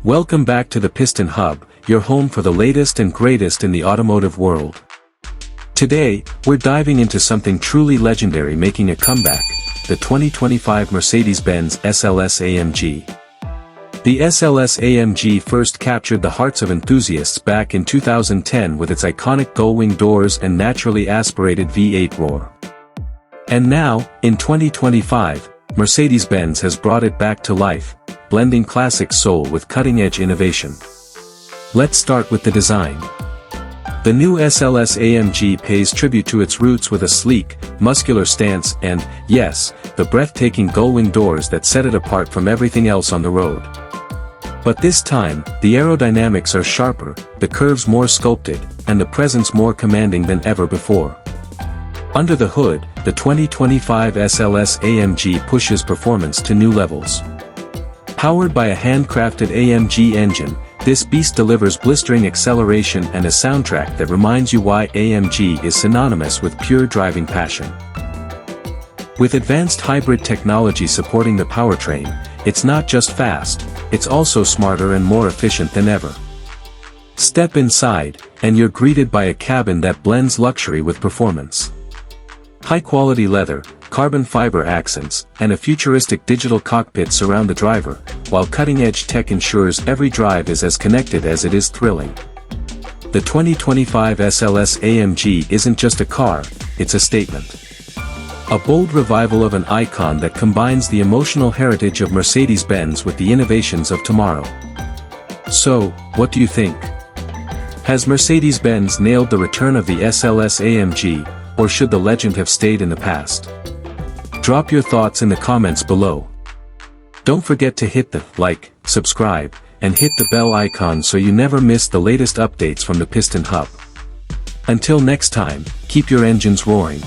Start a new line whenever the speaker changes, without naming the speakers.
Welcome back to the Piston Hub, your home for the latest and greatest in the automotive world. Today, we're diving into something truly legendary making a comeback, the 2025 Mercedes-Benz SLS AMG. The SLS AMG first captured the hearts of enthusiasts back in 2010 with its iconic gull-wing doors and naturally aspirated V8 roar. And now, in 2025, Mercedes-Benz has brought it back to life, blending classic soul with cutting-edge innovation. Let's start with the design. The new SLS AMG pays tribute to its roots with a sleek, muscular stance and, yes, the breathtaking gull-wing doors that set it apart from everything else on the road. But this time, the aerodynamics are sharper, the curves more sculpted, and the presence more commanding than ever before. Under the hood, the 2025 SLS AMG pushes performance to new levels. Powered by a handcrafted AMG engine, this beast delivers blistering acceleration and a soundtrack that reminds you why AMG is synonymous with pure driving passion. With advanced hybrid technology supporting the powertrain, it's not just fast, it's also smarter and more efficient than ever. Step inside, and you're greeted by a cabin that blends luxury with performance. High-quality leather, carbon fiber accents, and a futuristic digital cockpit surround the driver, while cutting-edge tech ensures every drive is as connected as it is thrilling. The 2025 SLS AMG isn't just a car, it's a statement. A bold revival of an icon that combines the emotional heritage of Mercedes-Benz with the innovations of tomorrow. So, what do you think? Has Mercedes-Benz nailed the return of the SLS AMG, or should the legend have stayed in the past? Drop your thoughts in the comments below. Don't forget to hit the like, subscribe, and hit the bell icon so you never miss the latest updates from the Piston Hub. Until next time, keep your engines roaring.